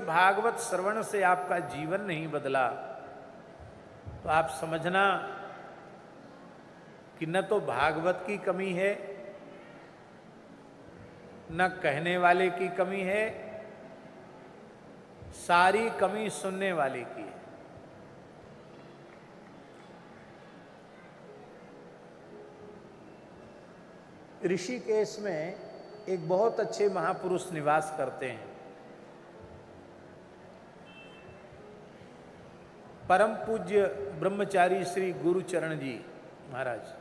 भागवत श्रवण से आपका जीवन नहीं बदला तो आप समझना कि न तो भागवत की कमी है, न कहने वाले की कमी है, सारी कमी सुनने वाले की है। ऋषिकेश में एक बहुत अच्छे महापुरुष निवास करते हैं, परम पूज्य ब्रह्मचारी श्री गुरुचरण जी महाराज।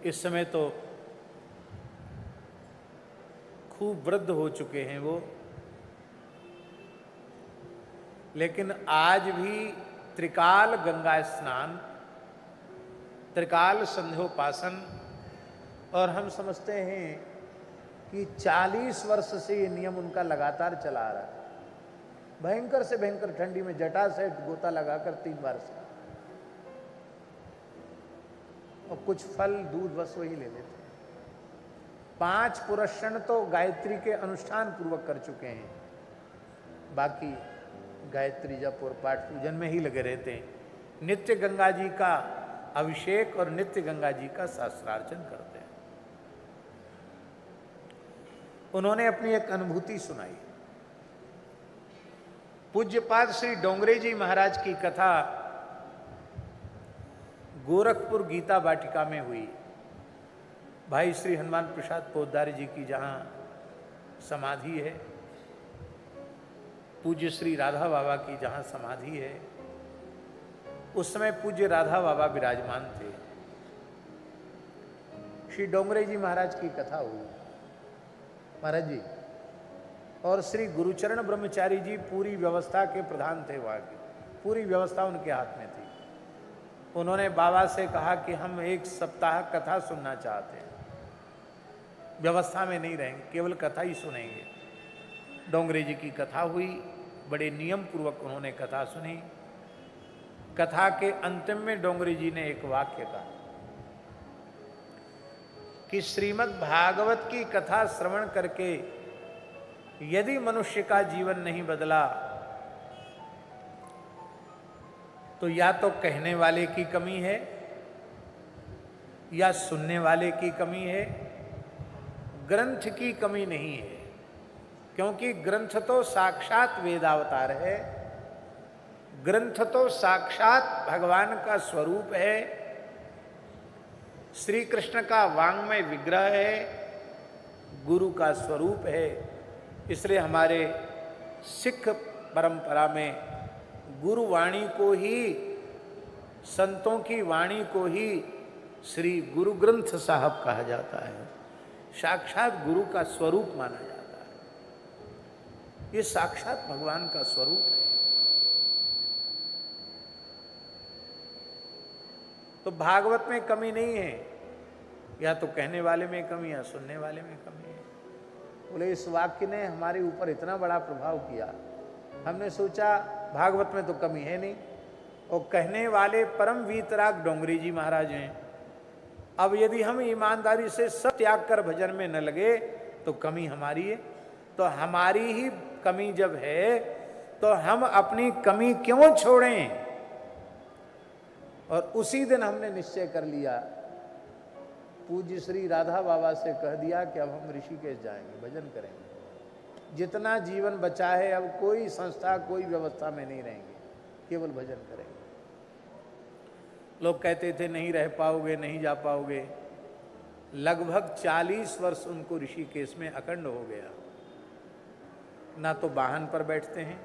इस समय तो खूब वृद्ध हो चुके हैं वो, लेकिन आज भी त्रिकाल गंगा स्नान, त्रिकाल संध्योपासन, और हम समझते हैं कि 40 वर्ष से ये नियम उनका लगातार चला आ रहा है। भयंकर से भयंकर ठंडी में जटा से गोता लगाकर 3 बार से, और कुछ फल दूध बस वही ले लेते हैं। 5 पुरस्रण तो गायत्री के अनुष्ठान पूर्वक कर चुके हैं, बाकी गायत्री जप और पाठ पूजन में ही लगे रहते हैं। नित्य गंगा जी का अभिषेक और नित्य गंगा जी का शास्त्रार्चन करते हैं। उन्होंने अपनी एक अनुभूति सुनाई। पूज्यपाद श्री डोंगरे जी महाराज की कथा गोरखपुर गीता वाटिका में हुई। भाई श्री हनुमान प्रसाद पोद्दार जी की जहां समाधि है, पूज्य श्री राधा बाबा की जहां समाधि है, उस समय पूज्य राधा बाबा विराजमान थे। श्री डोंगरे जी महाराज की कथा हुई महाराज जी, और श्री गुरुचरण ब्रह्मचारी जी पूरी व्यवस्था के प्रधान थे। वहां की पूरी व्यवस्था उनके हाथ में थी। उन्होंने बाबा से कहा कि हम 1 सप्ताह कथा सुनना चाहते हैं, व्यवस्था में नहीं रहेंगे, केवल कथा ही सुनेंगे। डोंगरे जी की कथा हुई, बड़े नियम पूर्वक उन्होंने कथा सुनी। कथा के अंतिम में डोंगरे जी ने एक वाक्य कहा कि श्रीमद् भागवत की कथा श्रवण करके यदि मनुष्य का जीवन नहीं बदला तो या तो कहने वाले की कमी है या सुनने वाले की कमी है, ग्रंथ की कमी नहीं है। क्योंकि ग्रंथ तो साक्षात वेदावतार है, ग्रंथ तो साक्षात भगवान का स्वरूप है, श्री कृष्ण का वांग्मय विग्रह है, गुरु का स्वरूप है। इसलिए हमारे सिख परंपरा में गुरु वाणी को ही, संतों की वाणी को ही श्री गुरु ग्रंथ साहब कहा जाता है, साक्षात गुरु का स्वरूप माना जाता है। ये साक्षात भगवान का स्वरूप है। तो भागवत में कमी नहीं है, या तो कहने वाले में कमी या सुनने वाले में कमी है। बोले इस वाक्य ने हमारे ऊपर इतना बड़ा प्रभाव किया, हमने सोचा भागवत में तो कमी है नहीं, और कहने वाले परम वीतराग डोंगरी जी महाराज हैं। अब यदि हम ईमानदारी से सब त्याग कर भजन में न लगे तो कमी हमारी है। तो हमारी ही कमी जब है तो हम अपनी कमी क्यों छोड़ें। और उसी दिन हमने निश्चय कर लिया, पूज्य श्री राधा बाबा से कह दिया कि अब हम ऋषिकेश जाएंगे, भजन करेंगे। जितना जीवन बचा है अब कोई संस्था, कोई व्यवस्था में नहीं रहेंगे, केवल भजन करेंगे। लोग कहते थे नहीं रह पाओगे, नहीं जा पाओगे। लगभग 40 वर्ष उनको ऋषिकेश में अखंड हो गया। ना तो वाहन पर बैठते हैं,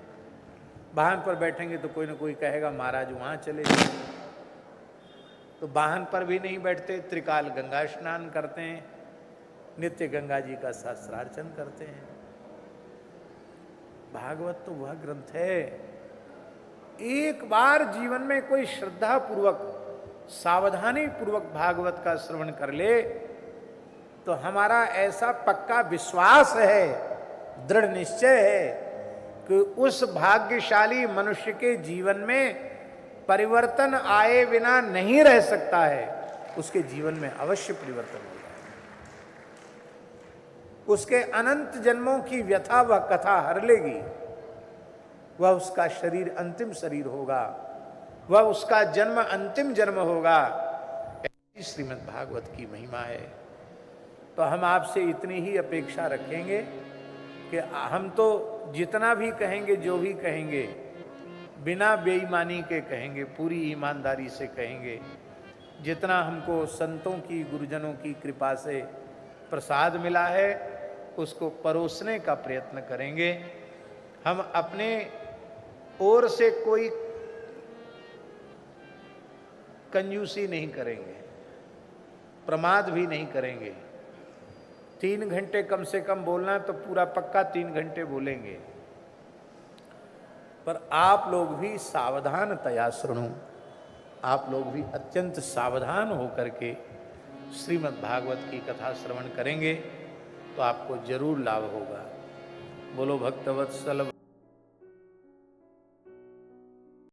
वाहन पर बैठेंगे तो कोई ना कोई कहेगा महाराज वहाँ चले जाए, तो वाहन पर भी नहीं बैठते। त्रिकाल गंगा स्नान करते हैं, नित्य गंगा जी का शास्त्रार्चन करते हैं। भागवत तो वह ग्रंथ है, एक बार जीवन में कोई श्रद्धा पूर्वक, सावधानी पूर्वक भागवत का श्रवण कर ले तो हमारा ऐसा पक्का विश्वास है, दृढ़ निश्चय है कि उस भाग्यशाली मनुष्य के जीवन में परिवर्तन आए बिना नहीं रह सकता है। उसके जीवन में अवश्य परिवर्तन होगा। उसके अनंत जन्मों की व्यथा व कथा हर लेगी। वह उसका शरीर अंतिम शरीर होगा, वह उसका जन्म अंतिम जन्म होगा। ऐसी श्रीमद् भागवत की महिमा है। तो हम आपसे इतनी ही अपेक्षा रखेंगे कि हम तो जितना भी कहेंगे, जो भी कहेंगे, बिना बेईमानी के कहेंगे, पूरी ईमानदारी से कहेंगे। जितना हमको संतों की, गुरुजनों की कृपा से प्रसाद मिला है, उसको परोसने का प्रयत्न करेंगे। हम अपने ओर से कोई कंजूसी नहीं करेंगे, प्रमाद भी नहीं करेंगे। 3 घंटे कम से कम बोलना है तो पूरा पक्का 3 घंटे बोलेंगे। पर आप लोग भी सावधानतया सुनो, आप लोग भी अत्यंत सावधान होकर के श्रीमद् भागवत की कथा श्रवण करेंगे तो आपको जरूर लाभ होगा। बोलो भक्तवत्सल